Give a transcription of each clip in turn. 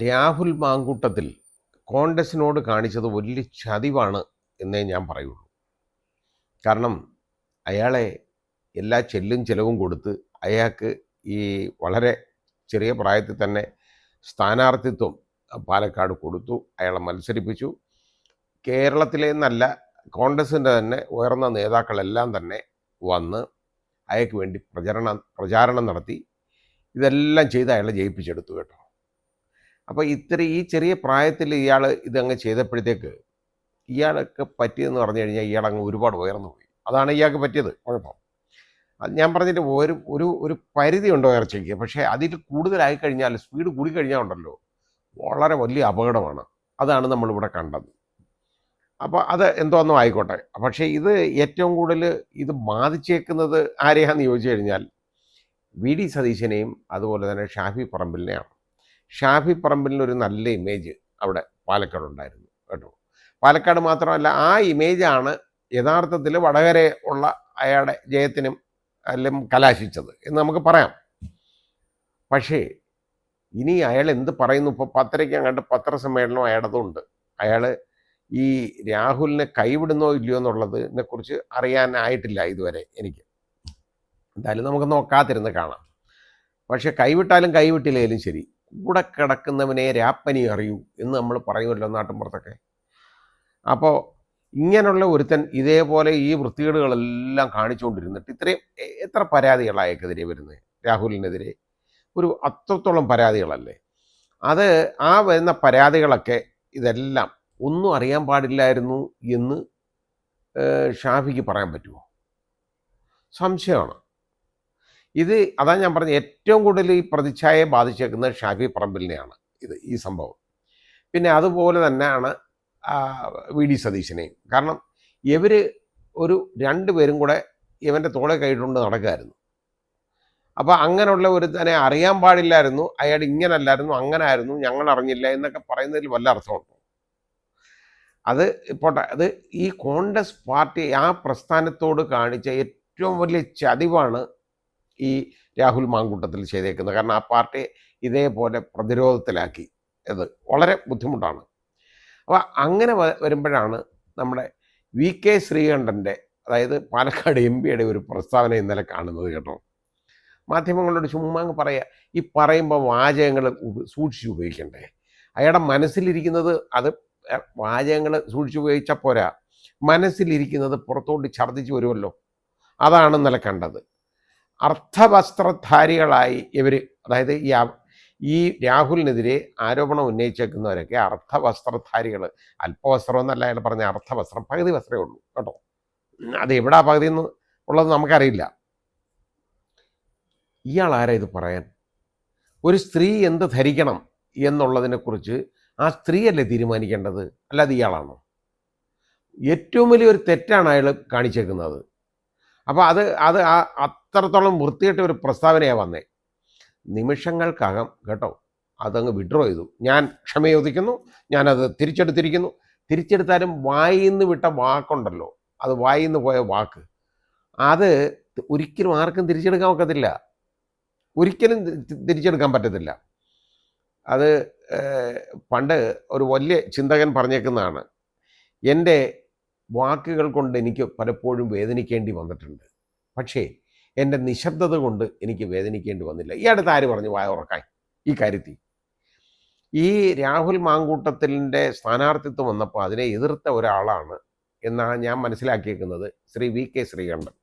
രാഹുൽ മാങ്കൂട്ടത്തിൽ കോൺഗ്രസിനോട് കാണിച്ചത് വലിയ ചതിവാണ് എന്നേ ഞാൻ പറയുള്ളൂ. കാരണം അയാളെ എല്ലാ ചെല്ലും ചെലവും കൊടുത്ത് അയാൾക്ക് ഈ വളരെ ചെറിയ പ്രായത്തിൽ തന്നെ സ്ഥാനാർത്ഥിത്വം പാലക്കാട് കൊടുത്തു. അയാളെ മത്സരിപ്പിച്ചു. കേരളത്തിലെ എന്നല്ല, കോൺഗ്രസിൻ്റെ തന്നെ ഉയർന്ന നേതാക്കളെല്ലാം തന്നെ വന്ന് അയാൾക്ക് വേണ്ടി പ്രചാരണം നടത്തി. ഇതെല്ലാം ചെയ്ത് അയാളെ ജയിപ്പിച്ചെടുത്തു കേട്ടോ. അപ്പോൾ ഈ ചെറിയ പ്രായത്തിൽ ഇയാൾ ഇതങ്ങ് ചെയ്തപ്പോഴത്തേക്ക് ഇയാൾക്ക് പറ്റിയതെന്ന് പറഞ്ഞു കഴിഞ്ഞാൽ ഇയാളങ്ങ് ഒരുപാട് ഉയർന്നു പോയി. അതാണ് ഇയാൾക്ക് പറ്റിയത് കുഴപ്പം. അത് ഞാൻ പറഞ്ഞിട്ട് ഒരു ഒരു ഒരു പരിധി ഉണ്ടോ ഉയർച്ചയ്ക്ക്. പക്ഷേ അതിൽ കൂടുതലായി കഴിഞ്ഞാൽ, സ്പീഡ് കൂടിക്കഴിഞ്ഞാൽ ഉണ്ടല്ലോ, വളരെ വലിയ അപകടമാണ്. അതാണ് നമ്മളിവിടെ കണ്ടത്. അപ്പോൾ അത് എന്തോന്നും ആയിക്കോട്ടെ. പക്ഷേ ഇത് ഏറ്റവും കൂടുതൽ ഇത് ബാധിച്ചേക്കുന്നത് ആരെയാണെന്ന് ചോദിച്ചു കഴിഞ്ഞാൽ വി ഡി സതീശനെയും അതുപോലെ തന്നെ ഷാഫി പറമ്പിലിനെയാണ്. ഷാഫി പറമ്പിലിനൊരു നല്ല ഇമേജ് അവിടെ പാലക്കാട് ഉണ്ടായിരുന്നു കേട്ടോ. പാലക്കാട് മാത്രമല്ല, ആ ഇമേജാണ് യഥാർത്ഥത്തിൽ വടകര ഉള്ള അയാളുടെ ജയത്തിനും എല്ലാം കലാശിച്ചത് എന്ന് നമുക്ക് പറയാം. പക്ഷേ ഇനി അയാൾ എന്ത് പറയുന്നു? ഇപ്പോൾ 10:30 കണ്ട് പത്രസമ്മേളനം അയാളതുണ്ട്. അയാൾ ഈ രാഹുലിനെ കൈവിടുന്നോ ഇല്ലയോ എന്നുള്ളതിനെ കുറിച്ച് അറിയാനായിട്ടില്ല ഇതുവരെ എനിക്ക്. എന്തായാലും നമുക്ക് നോക്കാതിരുന്ന് കാണാം. പക്ഷെ കൈവിട്ടാലും കൈവിട്ടില്ലേലും ശരി, കൂടെ കിടക്കുന്നവനെ രാപ്പനി അറിയൂ എന്ന് നമ്മൾ പറയുമല്ലോ നാട്ടിൻപുറത്തൊക്കെ. അപ്പോൾ ഇങ്ങനെയുള്ള ഒരുത്തൻ ഇതേപോലെ ഈ വൃത്തികേടുകളെല്ലാം കാണിച്ചുകൊണ്ടിരുന്നിട്ട് എത്ര പരാതികളായക്കെതിരെ വരുന്നത്? രാഹുലിനെതിരെ ഒരു അത്രത്തോളം പരാതികളല്ലേ. അത് ആ വരുന്ന പരാതികളൊക്കെ ഇതെല്ലാം ഒന്നും അറിയാൻ പാടില്ലായിരുന്നു എന്ന് ഷാഫിക്ക് പറയാൻ പറ്റുമോ? സംശയമാണ്. അതാണ് ഞാൻ പറഞ്ഞത്, ഏറ്റവും കൂടുതൽ ഈ പ്രതിച്ഛായയെ ബാധിച്ചേക്കുന്നത് ഷാഫി പറമ്പിലിനെയാണ് ഈ സംഭവം. പിന്നെ അതുപോലെ തന്നെയാണ് വി ഡി സതീശനെയും. കാരണം ഇവർ രണ്ടുപേരും കൂടെ ഇവൻ്റെ തോളെ കൈയിട്ടുണ്ട് നടക്കുമായിരുന്നു. അപ്പോൾ അങ്ങനെയുള്ള ഒരു തന്നെ അറിയാൻ പാടില്ലായിരുന്നു, അയാൾ ഇങ്ങനല്ലായിരുന്നു, അങ്ങനെ ആയിരുന്നു, ഞങ്ങൾ അറിഞ്ഞില്ല എന്നൊക്കെ പറയുന്നതിൽ വല്ല അർത്ഥമുണ്ടോ? അത് പോട്ടെ. അത് ഈ കോൺഗ്രസ് പാർട്ടി ആ പ്രസ്ഥാനത്തോട് കാണിച്ച ഏറ്റവും വലിയ ചതിവാണ് ഈ രാഹുൽ മാങ്കൂട്ടത്തിൽ ചെയ്തേക്കുന്നത്. കാരണം ആ പാർട്ടിയെ ഇതേപോലെ പ്രതിരോധത്തിലാക്കി. അത് വളരെ ബുദ്ധിമുട്ടാണ്. അപ്പോൾ അങ്ങനെ വരുമ്പോഴാണ് നമ്മുടെ വി കെ ശ്രീകണ്ഠൻ്റെ, അതായത് പാലക്കാട് MP-യുടെ ഒരു പ്രസ്താവന ഇന്നലെ കാണുന്നത് കേട്ടോ. മാധ്യമങ്ങളോട് ചുമ്മാ പറയുക, ഈ പറയുമ്പോൾ വാചകങ്ങൾ സൂക്ഷിച്ച് ഉപയോഗിക്കണ്ടേ? അയാളുടെ മനസ്സിലിരിക്കുന്നത്, അത് വാചകങ്ങൾ സൂക്ഷിച്ച് ഉപയോഗിച്ചാൽ പോരാ, മനസ്സിലിരിക്കുന്നത് പുറത്തോട്ട് ഛർദ്ദിച്ച് വരുമല്ലോ. അതാണ് ഇന്നലെ കണ്ടത്. അർത്ഥവസ്ത്രധാരികളായി ഇവർ, അതായത് ഈ രാഹുലിനെതിരെ ആരോപണം ഉന്നയിച്ചേക്കുന്നവരൊക്കെ അർത്ഥവസ്ത്രധാരികൾ. അല്പവസ്ത്രം എന്നല്ല അയാൾ പറഞ്ഞ, അർത്ഥവസ്ത്രം, പകുതി വസ്ത്രമേ ഉള്ളൂ കേട്ടോ. അത് എവിടാ പകുതി എന്ന് ഉള്ളത് നമുക്കറിയില്ല. ഇയാൾ ആരാ ഇത് പറയാൻ? ഒരു സ്ത്രീ എന്ത് ധരിക്കണം എന്നുള്ളതിനെക്കുറിച്ച് ആ സ്ത്രീയല്ലേ തീരുമാനിക്കേണ്ടത്, അല്ലാതെ ഇയാളാണോ? ഏറ്റവും വലിയൊരു തെറ്റാണ് അയാൾ കാണിച്ചേക്കുന്നത്. അപ്പോൾ അത് അത്രത്തോളം വൃത്തികെട്ട ഒരു പ്രസ്താവനയാണ് വന്നേ. നിമിഷങ്ങൾക്കകം കേട്ടോ അതങ്ങ് വിഡ്രോ ചെയ്തു. ഞാൻ ക്ഷമയോദിക്കുന്നു, ഞാനത് തിരിച്ചെടുത്തിരിക്കുന്നു. തിരിച്ചെടുത്താലും വായിന്ന് വിട്ട വാക്കുണ്ടല്ലോ, അത് വായിന്ന് പോയ വാക്ക്, അത് ഒരിക്കലും ആർക്കും തിരിച്ചെടുക്കാൻ ഒക്കത്തില്ല. ഒരിക്കലും തിരിച്ചെടുക്കാൻ പറ്റത്തില്ല. അത് പണ്ട് ഒരു വലിയ ചിന്തകൻ പറഞ്ഞേക്കുന്നതാണ്, എൻ്റെ വാക്കുകൾ കൊണ്ട് എനിക്ക് പലപ്പോഴും വേദനിക്കേണ്ടി വന്നിട്ടുണ്ട്, പക്ഷേ എൻ്റെ നിശബ്ദത കൊണ്ട് എനിക്ക് വേദനിക്കേണ്ടി വന്നില്ല. ഈ അടുത്ത് ആര് പറഞ്ഞു വായ ഉറക്കാൻ ഈ കാര്യത്തിൽ? ഈ രാഹുൽ മാങ്കൂട്ടത്തിൻ്റെ സ്ഥാനാർത്ഥിത്വം വന്നപ്പോൾ അതിനെ എതിർത്ത ഒരാളാണ് എന്നാണ് ഞാൻ മനസ്സിലാക്കിയേക്കുന്നത്, ശ്രീ വി കെ ശ്രീകണ്ഠൻ.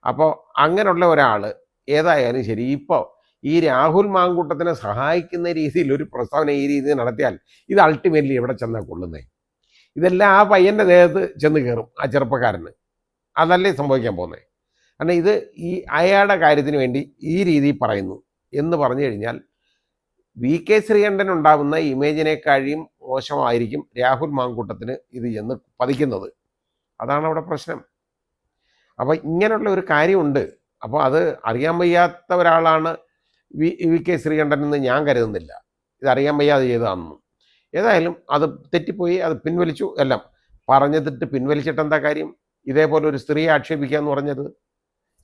അപ്പോൾ അങ്ങനെയുള്ള ഒരാൾ ഏതായാലും ശരി, ഇപ്പോൾ ഈ രാഹുൽ മാങ്കൂട്ടത്തിനെ സഹായിക്കുന്ന രീതിയിൽ ഒരു പ്രസ്താവന ഈ രീതിയിൽ നടത്തിയാൽ ഇത് അൾട്ടിമേറ്റ്ലി എവിടെ ചെന്നാൽ കൊള്ളുന്നത്? ഇതെല്ലാം ആ പയ്യൻ്റെ ദേഹത്ത് ചെന്ന് കയറും, ആ ചെറുപ്പക്കാരന്. അതല്ലേ സംഭവിക്കാൻ പോകുന്നത്. കാരണം ഇത് ഈ അയാളുടെ കാര്യത്തിന് വേണ്ടി ഈ രീതിയിൽ പറയുന്നു എന്ന് പറഞ്ഞു കഴിഞ്ഞാൽ വി കെ ശ്രീകണ്ഠൻ ഉണ്ടാകുന്ന ഇമേജിനേക്കാളും മോശമായിരിക്കും രാഹുൽ മാങ്കൂട്ടത്തിന് ഇത് ചെന്ന് പതിക്കുന്നത്. അതാണ് അവിടെ പ്രശ്നം. അപ്പോൾ ഇങ്ങനെയുള്ള ഒരു കാര്യമുണ്ട്. അപ്പോൾ അത് അറിയാൻ വയ്യാത്ത ഒരാളാണ് വി കെ ശ്രീകണ്ഠൻ എന്ന് ഞാൻ കരുതുന്നില്ല. ഇതറിയാൻ വയ്യാതെ ചെയ്തതാണെന്നും. ഏതായാലും അത് തെറ്റിപ്പോയി, അത് പിൻവലിച്ചു. എല്ലാം പറഞ്ഞിട്ട് പിൻവലിച്ചിട്ട് എന്താ കാര്യം? ഇതേപോലെ ഒരു സ്ത്രീയെ ആക്ഷേപിക്കുക എന്ന് പറഞ്ഞത്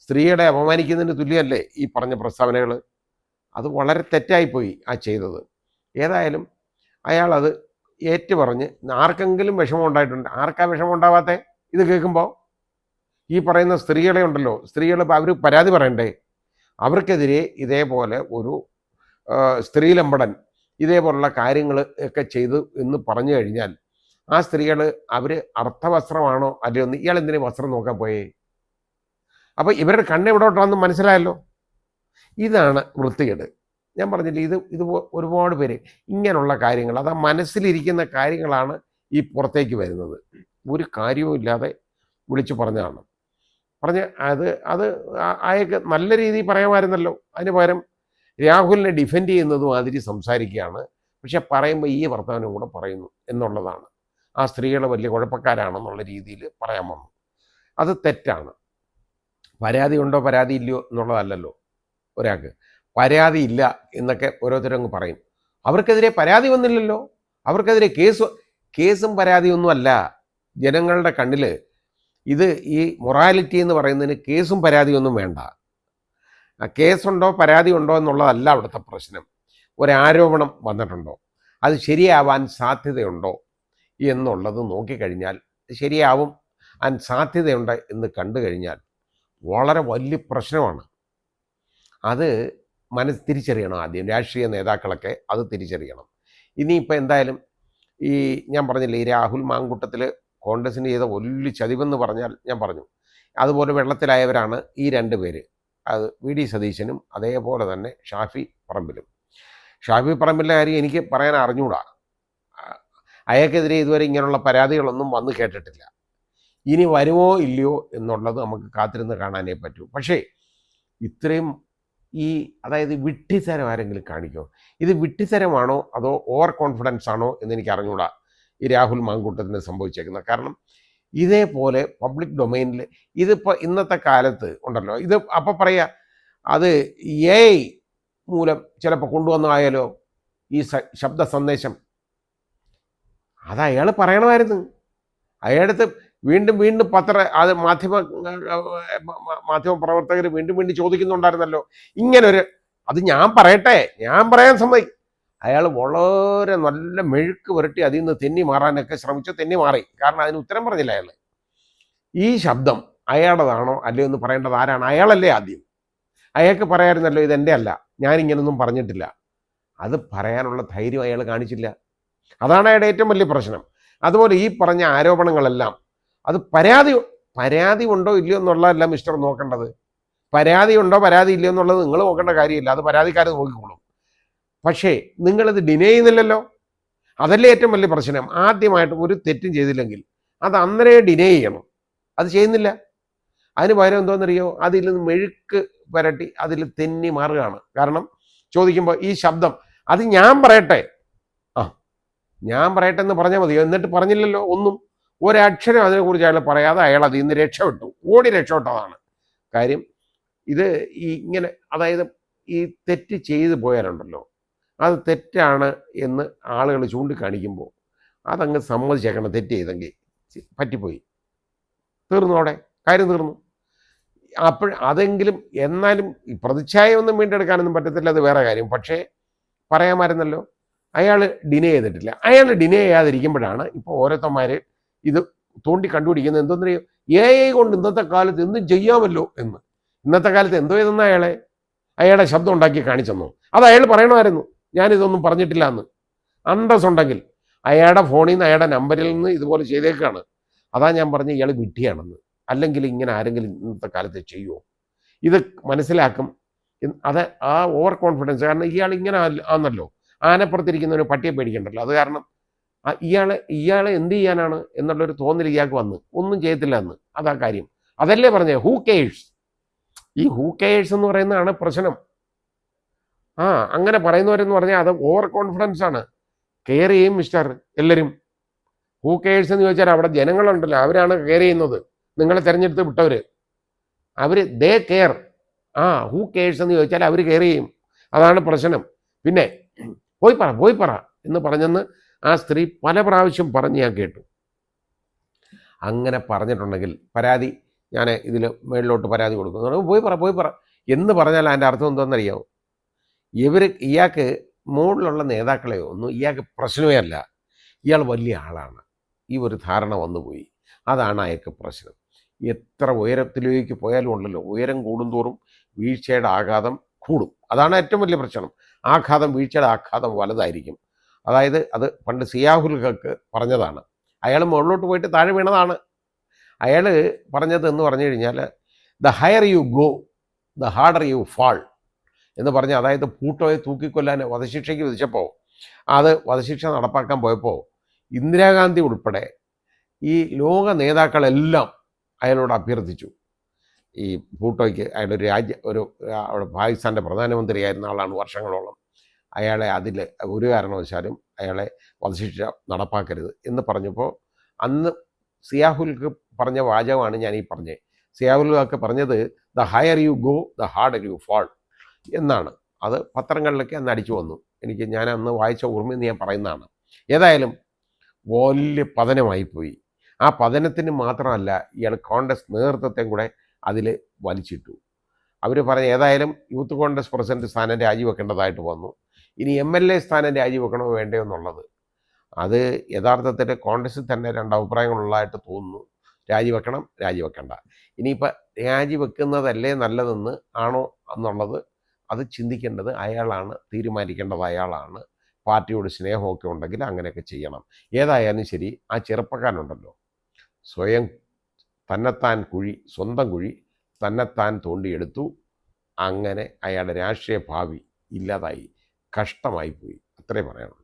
സ്ത്രീയുടെ അപമാനിക്കുന്നതിന് തുല്യമല്ലേ ഈ പറഞ്ഞ പ്രസ്താവനകൾ? അത് വളരെ തെറ്റായിപ്പോയി ആ ചെയ്തത്. ഏതായാലും അയാളത് ഏറ്റുപറഞ്ഞ് ആർക്കെങ്കിലും വിഷമം ഉണ്ടായിട്ടുണ്ട്. ആർക്കാ വിഷമം ഉണ്ടാവാത്തെ ഇത് കേൾക്കുമ്പോൾ? ഈ പറയുന്ന സ്ത്രീകളെ ഉണ്ടല്ലോ, സ്ത്രീകൾ അവർ പരാതി പറയണ്ടേ? അവർക്കെതിരെ ഇതേപോലെ ഒരു സ്ത്രീലമ്പടൻ ഇതേപോലുള്ള കാര്യങ്ങൾ ഒക്കെ ചെയ്തു എന്ന് പറഞ്ഞു കഴിഞ്ഞാൽ ആ സ്ത്രീകൾ അവർ അർത്ഥവസ്ത്രമാണോ അല്ലയോ എന്ന് ഇയാൾ എന്തിനു വസ്ത്രം നോക്കാൻ പോയേ? അപ്പോൾ ഇവരുടെ കണ്ണെവിടോട്ടാണെന്ന് മനസ്സിലായല്ലോ. ഇതാണ് വൃത്തികേട്. ഞാൻ പറഞ്ഞില്ലേ, ഇത് ഒരുപാട് പേര് ഇങ്ങനെയുള്ള കാര്യങ്ങൾ, അതാ മനസ്സിലിരിക്കുന്ന കാര്യങ്ങളാണ് ഈ പുറത്തേക്ക് വരുന്നത്. ഒരു കാര്യവും ഇല്ലാതെ വിളിച്ചു പറഞ്ഞതാണ്. പറഞ്ഞ് അത് അയാൾക്ക് നല്ല രീതിയിൽ പറയാമായിരുന്നല്ലോ. അതിന് പകരം രാഹുലിനെ ഡിഫെൻഡ് ചെയ്യുന്നത് മാതിരി സംസാരിക്കുകയാണ്. പക്ഷെ പറയുമ്പോൾ ഈ വർത്തമാനം കൂടെ പറയുന്നു എന്നുള്ളതാണ്. ആ സ്ത്രീകൾ വലിയ കുഴപ്പക്കാരാണെന്നുള്ള രീതിയിൽ പറയാൻ വന്നു. അത് തെറ്റാണ്. പരാതി ഉണ്ടോ പരാതി ഇല്ലയോ എന്നുള്ളതല്ലല്ലോ ഒരാൾക്ക്. പരാതി ഇല്ല എന്നൊക്കെ ഓരോരുത്തരങ്ങ് പറയും. അവർക്കെതിരെ പരാതി വന്നില്ലല്ലോ, അവർക്കെതിരെ കേസും പരാതിയൊന്നും അല്ല. ജനങ്ങളുടെ കണ്ണിൽ ഇത് ഈ മൊറാലിറ്റി എന്ന് പറയുന്നതിന് കേസും പരാതിയൊന്നും വേണ്ട. കേസുണ്ടോ പരാതി ഉണ്ടോ എന്നുള്ളതല്ല അവിടുത്തെ പ്രശ്നം. ഒരാരോപണം വന്നിട്ടുണ്ടോ, അത് ശരിയാവാൻ സാധ്യതയുണ്ടോ എന്നുള്ളത് നോക്കിക്കഴിഞ്ഞാൽ ശരിയാവും, അതിന് സാധ്യതയുണ്ട് എന്ന് കണ്ടു കഴിഞ്ഞാൽ വളരെ വലിയ പ്രശ്നമാണ്. അത് തിരിച്ചറിയണം ആദ്യം. രാഷ്ട്രീയ നേതാക്കളൊക്കെ അത് തിരിച്ചറിയണം. ഇനിയിപ്പോൾ എന്തായാലും ഈ ഞാൻ പറഞ്ഞില്ലേ, ഈ രാഹുൽ മാങ്കൂട്ടത്തിൽ കോൺഗ്രസിന് ചെയ്ത വലിയ ചതിവെന്ന് പറഞ്ഞാൽ ഞാൻ പറഞ്ഞു. അതുപോലെ വെള്ളത്തിലായവരാണ് ഈ രണ്ട് പേര്. അത് വി.ഡി. സതീശനും അതേപോലെ തന്നെ ഷാഫി പറമ്പിലും. ഷാഫി പറമ്പിലെ കാര്യം എനിക്ക് പറയാൻ അറിഞ്ഞുകൂടാ. അയാൾക്കെതിരെ ഇതുവരെ ഇങ്ങനെയുള്ള പരാതികളൊന്നും വന്നു കേട്ടിട്ടില്ല. ഇനി വരുമോ ഇല്ലയോ എന്നുള്ളത് നമുക്ക് കാത്തിരുന്ന് കാണാനേ പറ്റൂ. പക്ഷേ ഇത്രയും അതായത് വിഡ്ഢിത്തരം ആരെങ്കിലും കാണിക്കുമോ? ഇത് വിഡ്ഢിത്തരമാണോ അതോ ഓവർ കോൺഫിഡൻസ് ആണോ എന്നെനിക്ക് അറിഞ്ഞുകൂടാ ഈ രാഹുൽ മാങ്കൂട്ടത്തിന് സംഭവിച്ചേക്കുന്നത്. കാരണം ഇതേപോലെ പബ്ലിക് ഡൊമൈനിൽ ഇതിപ്പോൾ ഇന്നത്തെ കാലത്ത് ഉണ്ടല്ലോ, ഇത് അപ്പം പറയുക അത് AI മൂലം ചിലപ്പോൾ കൊണ്ടുവന്നായാലോ ഈ ശബ്ദ സന്ദേശം. അത് അയാൾ പറയണമായിരുന്നു. അയാളടുത്ത് വീണ്ടും അത് മാധ്യമ പ്രവർത്തകർ വീണ്ടും ചോദിക്കുന്നുണ്ടായിരുന്നല്ലോ ഇങ്ങനൊരു. അത് ഞാൻ പറയാൻ സമ്മതിക്കും. അയാൾ വളരെ നല്ല മെഴുക്ക് പുരട്ടി അതിൽ നിന്ന് തെന്നി മാറാനൊക്കെ ശ്രമിച്ചു. തെന്നി മാറി. കാരണം അതിന് ഉത്തരം പറഞ്ഞില്ല അയാൾ. ഈ ശബ്ദം അയാളുടേതാണോ അല്ലയോ എന്ന് പറയേണ്ടത് ആരാണ്? അയാളല്ലേ ആദ്യം. അയാൾക്ക് പറയാമായിരുന്നല്ലോ ഇതെൻ്റെ അല്ല, ഞാനിങ്ങനൊന്നും പറഞ്ഞിട്ടില്ല. അത് പറയാനുള്ള ധൈര്യം അയാൾ കാണിച്ചില്ല. അതാണ് അയാളുടെ ഏറ്റവും വലിയ പ്രശ്നം. അതുപോലെ ഈ പറഞ്ഞ ആരോപണങ്ങളെല്ലാം അത് പരാതി ഉണ്ടോ ഇല്ലയോ എന്നുള്ളതല്ല മിസ്റ്റർ നോക്കേണ്ടത്. പരാതി ഉണ്ടോ പരാതി ഇല്ലയോ എന്നുള്ളത് നിങ്ങൾ നോക്കേണ്ട കാര്യമില്ല, അത് പരാതിക്കാർ നോക്കിക്കോളും. പക്ഷേ നിങ്ങളിത് ഡിനേ ചെയ്യുന്നില്ലല്ലോ, അതല്ലേ ഏറ്റവും വലിയ പ്രശ്നം. ആദ്യമായിട്ട് ഒരു തെറ്റും ചെയ്തില്ലെങ്കിൽ അത് അന്നേരെ ഡിനേ ചെയ്യണം. അത് ചെയ്യുന്നില്ല. അതിന് പകരം എന്തോന്നറിയോ, അതിൽ നിന്ന് മെഴുക്ക് പുരട്ടി അതിൽ തെന്നി മാറുകയാണ്. കാരണം ചോദിക്കുമ്പോൾ ഈ ശബ്ദം അത് ഞാൻ പറയട്ടെ എന്ന് പറഞ്ഞാൽ മതിയോ? എന്നിട്ട് പറഞ്ഞില്ലല്ലോ ഒന്നും. ഒരക്ഷരം അതിനെക്കുറിച്ച് അയാൾ പറയാതെ അയാൾ അതിൽ നിന്ന് രക്ഷപ്പെട്ടു, രക്ഷപ്പെട്ടതാണ് കാര്യം. ഇത് ഇങ്ങനെ അതായത് ഈ തെറ്റ് ചെയ്തു പോയാലുണ്ടല്ലോ, അത് തെറ്റാണ് എന്ന് ആളുകൾ ചൂണ്ടിക്കാണിക്കുമ്പോൾ അതങ്ങ് സമ്മതിച്ചേക്കണം. തെറ്റ് ചെയ്തെങ്കിൽ പറ്റിപ്പോയി, തീർന്നോടെ കാര്യം തീർന്നു. അതെങ്കിലും എന്നാലും ഈ പ്രതിച്ഛായൊന്നും വീണ്ടെടുക്കാനൊന്നും പറ്റത്തില്ല, അത് വേറെ കാര്യം. പക്ഷേ പറയാമായിരുന്നല്ലോ. അയാൾ ഡിനേ ചെയ്തിട്ടില്ല. അയാൾ ഡിനേ ചെയ്യാതിരിക്കുമ്പോഴാണ് ഇപ്പോൾ ഓരോരുത്തന്മാർ ഇത് തോണ്ടി കണ്ടുപിടിക്കുന്നത്. എന്തോന്നറിയോ, AI കൊണ്ട് ഇന്നത്തെ കാലത്ത് എന്തും ചെയ്യാമല്ലോ എന്ന്. ഇന്നത്തെ കാലത്ത് എന്തോ ചെയ്തെന്ന അയാളുടെ ശബ്ദം ഉണ്ടാക്കി കാണിച്ചെന്നു. അത് അയാൾ പറയണമായിരുന്നു ഞാനിതൊന്നും പറഞ്ഞിട്ടില്ല എന്ന്. അന്തസ് ഉണ്ടെങ്കിൽ അയാളുടെ ഫോണിൽ നിന്ന് അയാളുടെ നമ്പറിൽ നിന്ന് ഇതുപോലെ ചെയ്തേക്കാണ്. അതാ ഞാൻ പറഞ്ഞ ഇയാൾ വിഡ്ഢിയാണെന്ന്. അല്ലെങ്കിൽ ഇങ്ങനെ ആരെങ്കിലും ഇന്നത്തെ കാലത്ത് ചെയ്യുമോ? ഇത് മനസ്സിലാക്കും. അത് ആ ഓവർ കോൺഫിഡൻസ്. കാരണം ഇയാൾ ഇങ്ങനെ ആണല്ലോ, ആനപ്പുറത്തിരിക്കുന്നവന് പട്ടിയെ പേടിക്കണ്ടല്ലോ. അത് കാരണം ഇയാളെ എന്ത് ചെയ്യാനാണ് എന്നുള്ളൊരു തോന്നൽ ഇയാൾക്ക് വന്ന് ഒന്നും ചെയ്യത്തില്ല എന്ന്. അതാ കാര്യം. അതല്ലേ പറഞ്ഞേ ഹൂ കെയേഴ്സ്. ഈ ഹൂ കെയേഴ്സ് എന്ന് പറയുന്നതാണ് പ്രശ്നം. അങ്ങനെ പറയുന്നവരെന്ന് പറഞ്ഞാൽ അത് ഓവർ കോൺഫിഡൻസ് ആണ്. കെയർ ചെയ്യും മിസ്റ്റർ എല്ലാവരും. ഹൂ കെയേഴ്സ് എന്ന് ചോദിച്ചാൽ അവിടെ ജനങ്ങളുണ്ടല്ലോ, അവരാണ് കെയർ ചെയ്യുന്നത്. നിങ്ങളെ തിരഞ്ഞെടുത്ത് വിട്ടവർ ദേ കെയർ. ഹൂ കെയേഴ്സ് എന്ന് ചോദിച്ചാൽ അവർ കെയർ ചെയ്യും. അതാണ് പ്രശ്നം. പിന്നെ പോയി പറ എന്ന് പറഞ്ഞെന്ന് ആ സ്ത്രീ പല പ്രാവശ്യം പറഞ്ഞ് ഞാൻ കേട്ടു. അങ്ങനെ പറഞ്ഞിട്ടുണ്ടെങ്കിൽ പരാതി ഞാൻ ഇതിൽ മേളിലോട്ട് പരാതി കൊടുക്കുന്നു. പോയി പറ എന്ന് പറഞ്ഞാൽ അതിൻ്റെ അർത്ഥം എന്താണെന്നറിയാമോ? ഇയാൾക്ക് മുകളിലുള്ള നേതാക്കളെയോ ഒന്നും ഇയാൾക്ക് പ്രശ്നമേ അല്ല. ഇയാൾ വലിയ ആളാണ്, ഈ ഒരു ധാരണ വന്നുപോയി. അതാണ് അയാൾക്ക് പ്രശ്നം. എത്ര ഉയരത്തിലേക്ക് പോയാലും ഉണ്ടല്ലോ, ഉയരം കൂടുന്തോറും വീഴ്ചയുടെ ആഘാതം കൂടും. അതാണ് ഏറ്റവും വലിയ പ്രശ്നം. വീഴ്ചയുടെ ആഘാതം വലുതായിരിക്കും. അതായത് അത് പണ്ട് സിയാഹുൽക്ക് പറഞ്ഞതാണ്. അയാൾ മുകളിലോട്ട് പോയിട്ട് താഴെ വീണതാണ്. അയാൾ പറഞ്ഞത് എന്ന് പറഞ്ഞു കഴിഞ്ഞാൽ, the higher you go the harder U fall എന്ന് പറഞ്ഞ്, അതായത് പൂട്ടോയെ തൂക്കിക്കൊല്ലാൻ വധശിക്ഷയ്ക്ക് വിധിച്ചപ്പോൾ അത് വധശിക്ഷ നടപ്പാക്കാൻ പോയപ്പോൾ ഇന്ദിരാഗാന്ധി ഉൾപ്പെടെ ഈ ലോക നേതാക്കളെല്ലാം അയാളോട് അഭ്യർത്ഥിച്ചു. ഈ ഭൂട്ടോയ്ക്ക് അയാളൊരു അവിടെ പാകിസ്ഥാൻ്റെ പ്രധാനമന്ത്രിയായിരുന്ന ആളാണ് വർഷങ്ങളോളം. അയാളെ അതിൽ ഒരു കാരണവശാലും അയാളെ വധശിക്ഷ നടപ്പാക്കരുത് എന്ന് പറഞ്ഞപ്പോൾ അന്ന് സിയാഹുൽക്ക് പറഞ്ഞ വാചകമാണ് ഞാൻ ഈ പറഞ്ഞത്. സിയാഹുൽക്ക് പറഞ്ഞത് the higher you go the harder U fall എന്നാണ്. അത് പത്രങ്ങളിലൊക്കെ അന്ന് അടിച്ചു വന്നു. ഞാൻ അന്ന് വായിച്ച ഓർമ്മയെന്ന് ഞാൻ പറയുന്നതാണ്. ഏതായാലും വലിയ പതനമായിപ്പോയി. ആ പതനത്തിന് മാത്രമല്ല, ഇയാൾ കോൺഗ്രസ് നേതൃത്വത്തെയും കൂടെ അതിൽ വലിച്ചിട്ടു. അവർ പറഞ്ഞ ഏതായാലും യൂത്ത് കോൺഗ്രസ് പ്രസിഡന്റ് സ്ഥാനം രാജിവെക്കേണ്ടതായിട്ട് വന്നു. ഇനി MLA സ്ഥാനം രാജിവെക്കണോ വേണ്ടയോ എന്നുള്ളത്, അത് യഥാർത്ഥത്തിൽ കോൺഗ്രസിൽ തന്നെ രണ്ടഭിപ്രായങ്ങളുള്ളതായിട്ട് തോന്നുന്നു. രാജിവെക്കണം, രാജിവെക്കണ്ട. ഇനിയിപ്പോൾ രാജിവെക്കുന്നതല്ലേ നല്ലതെന്ന് ആണോ എന്നുള്ളത് അത് ചിന്തിക്കേണ്ടത് അയാളാണ്, തീരുമാനിക്കേണ്ടത് അയാളാണ്. പാർട്ടിയോട് സ്നേഹമൊക്കെ ഉണ്ടെങ്കിൽ അങ്ങനെയൊക്കെ ചെയ്യണം. ഏതായാലും ശരി, ആ ചെറുപ്പക്കാരനുണ്ടല്ലോ, സ്വയം സ്വന്തം കുഴി തന്നെത്താൻ തോണ്ടിയെടുത്തു. അങ്ങനെ അയാളുടെ രാഷ്ട്രീയ ഭാവി ഇല്ലാതായി, കഷ്ടമായിപ്പോയി. അത്രേ പറയാനുള്ളൂ.